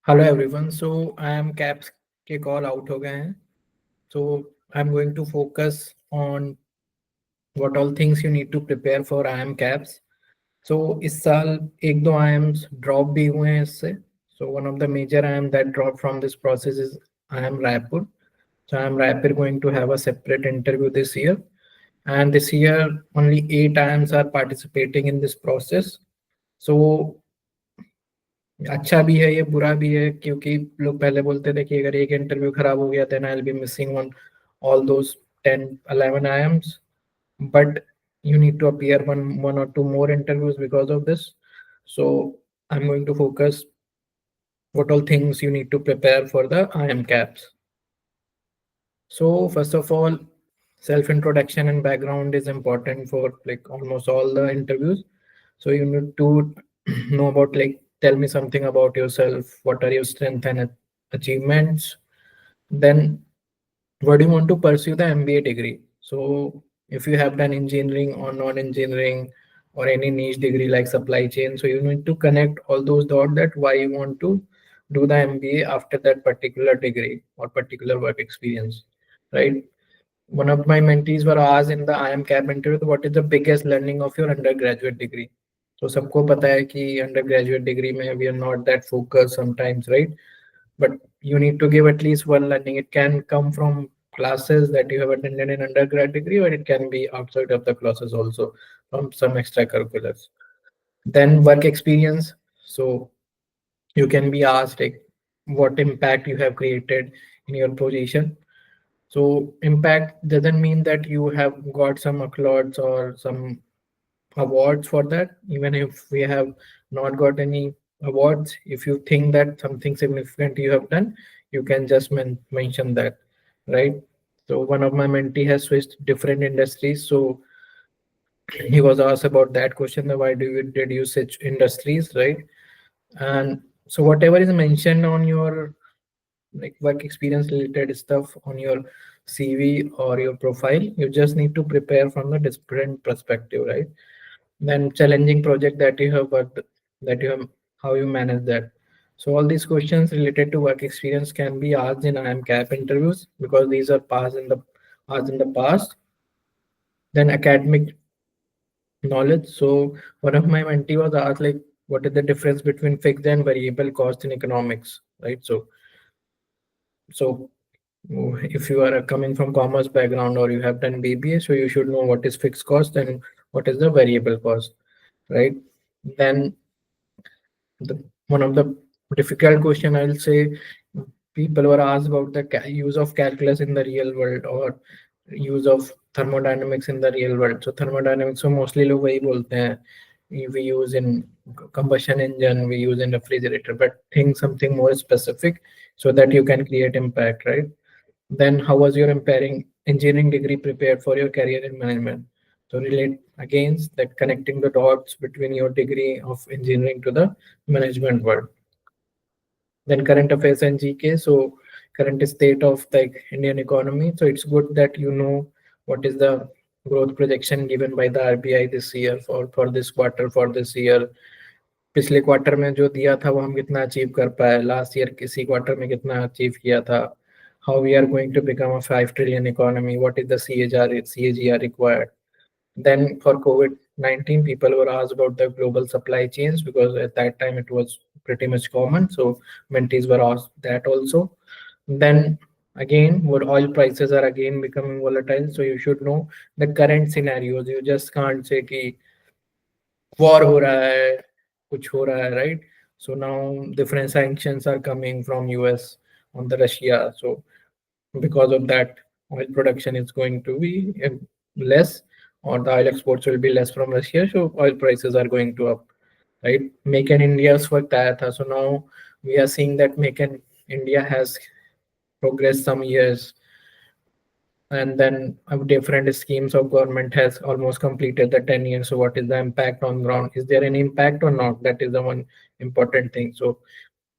Hello everyone so I M caps के call out हो गए हैं so I am going to focus on what all things you need to prepare for I M caps so इस साल एक दो आई AIIMS drop भी हुए हैं इससे so one of the major IIM that drop from this process is IIM Raipur so I am Raipur going to have a separate interview this year and this year only 8 IIMs are participating in this process so अच्छा भी है ये बुरा भी है क्योंकि लोग पहले बोलते थे कि अगर एक इंटरव्यू खराब हो गया then I will be missing on all those 10 11 IIMs but you need to appear one or two more interviews because of this so I'm going to focus what all things you need to prepare for the IIM caps. So first of all, self introduction and background is important for like almost all the interviews. So you need to know about like tell me something about yourself. What are your strengths and achievements? Then what do you want to pursue the MBA degree? So if you have done engineering or non-engineering or any niche degree like supply chain, so you need to connect all those dots that why you want to do the MBA after that particular degree or particular work experience, right? One of my mentees were asked in the IIM CAP interview, what is the biggest learning of your undergraduate degree? So सबको पता है कि undergraduate degree में we are not that focused sometimes, right? But you need to give at least one learning. It can come from classes that you have attended in undergrad degree, or it can be outside of the classes also from some extracurriculars. Then work experience. So you can be asked like what impact you have created in your position. So impact doesn't mean that you have got some accolades or some awards for that. Even if we have not got any awards, if you think that something significant you have done, you can just mention that, right? So one of my mentee has switched different industries. So he was asked about that question, that why did you switch industries, right? And so whatever is mentioned on your like work experience related stuff on your CV or your profile, you just need to prepare from the different perspective, right? Then challenging project that you have worked, that you have, how you manage that. So all these questions related to work experience can be asked in IIM CAP interviews because these are asked in the past. Then academic knowledge. So one of my mentee was asked like, what is the difference between fixed and variable cost in economics, right? So if you are coming from commerce background or you have done BBA, so you should know what is fixed cost and what is the variable cost, right? Then one of the difficult question I'll say, people were asked about the use of calculus in the real world or use of thermodynamics in the real world. So thermodynamics so mostly लोग वही बोलते हैं, we use in combustion engine, we use in refrigerator, but think something more specific so that you can create impact, right? Then how was your impairing engineering degree prepared for your career in management? So relate against that connecting the dots between your degree of engineering to the management world. Then current affairs and GK. So current state of the Indian economy. So it's good that you know what is the growth projection given by the RBI this year for this quarter, for this year. पिछले quarter में जो दिया था वो हम कितना achieve कर पाए, लास्ट ईयर किसी क्वार्टर में कितना अचीव किया था, how we are going to become a 5 trillion economy, what is the CAGR required. Then for COVID-19, people were asked about the global supply chains because at that time it was pretty much common. So mentees were asked that also. Then again, what oil prices are again becoming volatile. So you should know the current scenarios. You just can't say कि war हो रहा है, कुछ हो रहा है, right? So now different sanctions are coming from US on the Russia. So because of that, oil production is going to be less, or the oil exports will be less from Russia. So oil prices are going to up, right? Make in India's work आया था. So now we are seeing that Make in India has progressed some years, and then different schemes of government has almost completed the 10 years. So what is the impact on ground? Is there any impact or not? That is the one important thing. So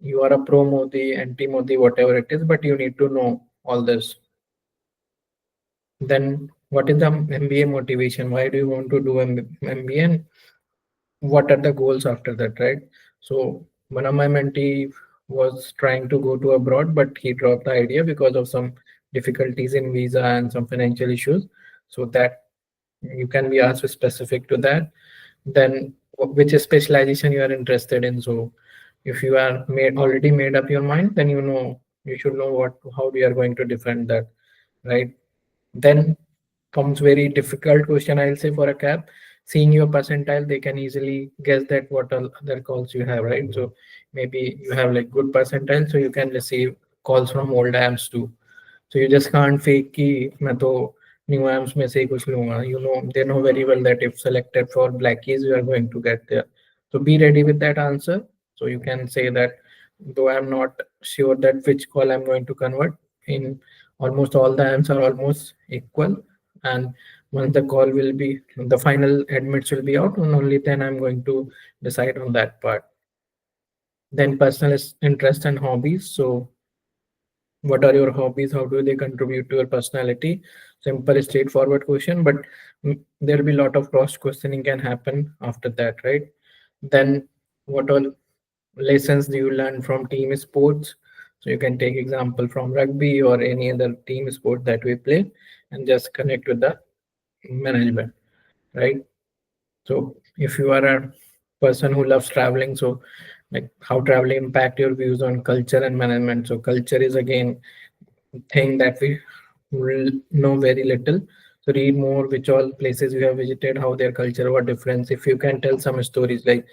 you are a pro Modi, anti Modi, whatever it is, but you need to know all this. Then what is the MBA motivation? Why do you want to do MBA, and what are the goals after that, right? So one of my mentee was trying to go to abroad, but he dropped the idea because of some difficulties in visa and some financial issues. So that you can be asked specific to that. Then which specialization you are interested in. So if you are already made up your mind, then you should know what how we are going to defend that, right? Then comes very difficult question, I'll say, for a cap. Seeing your percentile, they can easily guess that what all other calls you have, right? So maybe you have like good percentile, so you can receive calls from old AMs too. So you just can't fake कि मैं तो new AMs में से ही कुछ लूंगा. They know very well that if selected for blackies, you are going to get there. So be ready with that answer. So you can say that though I'm not sure that which call I'm going to convert, in almost all the AMs are almost equal, and once the call will be the final admits will be out, and only then I'm going to decide on that part. Then personal interest and hobbies. So what are your hobbies? How do they contribute to your personality? Simple straightforward question, but there will be a lot of cross questioning can happen after that, right? Then what all lessons do you learn from team sports? So you can take example from rugby or any other team sport that we play and just connect with the management, right? So if you are a person who loves traveling, so like how traveling impact your views on culture and management. So culture is again thing that we will know very little. So read more, which all places you have visited, how their culture, what difference. If you can tell some stories like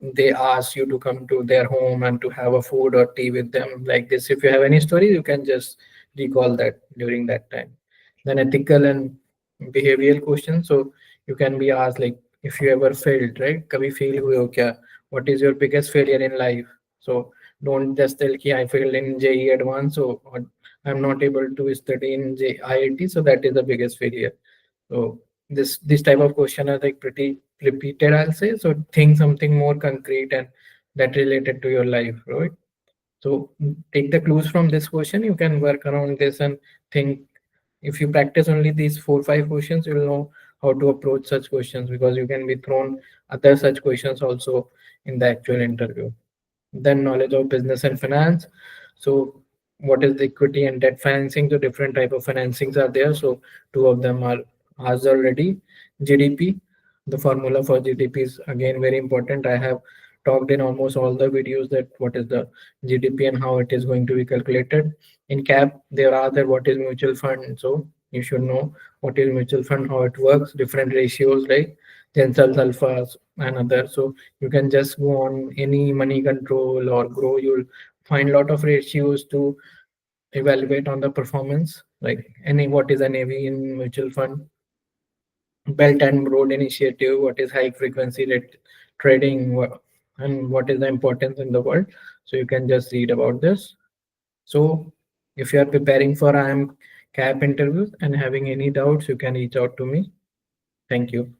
they ask you to come to their home and to have a food or tea with them like this. If you have any story, you can just recall that during that time. Then ethical and behavioral questions. So you can be asked like if you ever failed, right? Kabhi fail हुए हो क्या? What is your biggest failure in life? So don't just tell कि I failed in JE advance, so or I'm not able to study in IIT, so that is the biggest failure. So this type of question are like pretty repeated, I'll say. So think something more concrete and that related to your life, right? So take the clues from this question. You can work around this and think. If you practice only these 4 5 questions, you will know how to approach such questions because you can be thrown other such questions also in the actual interview. Then knowledge of business and finance. So what is the equity and debt financing? So different type of financings are there. So two of them are asked already. GDP, the formula for GDP is again very important. I have talked in almost all the videos that what is the GDP and how it is going to be calculated. In cap, there are the what is mutual fund. So you should know what is mutual fund, how it works, different ratios, right? Tensile alphas and others. So you can just go on any money control or grow. You'll find a lot of ratios to evaluate on the performance, like any what is NAV in mutual fund, belt and road initiative, what is high frequency rate trading, and what is the importance in the world. So you can just read about this. So if you are preparing for IIM CAP interviews and having any doubts, you can reach out to me. Thank you.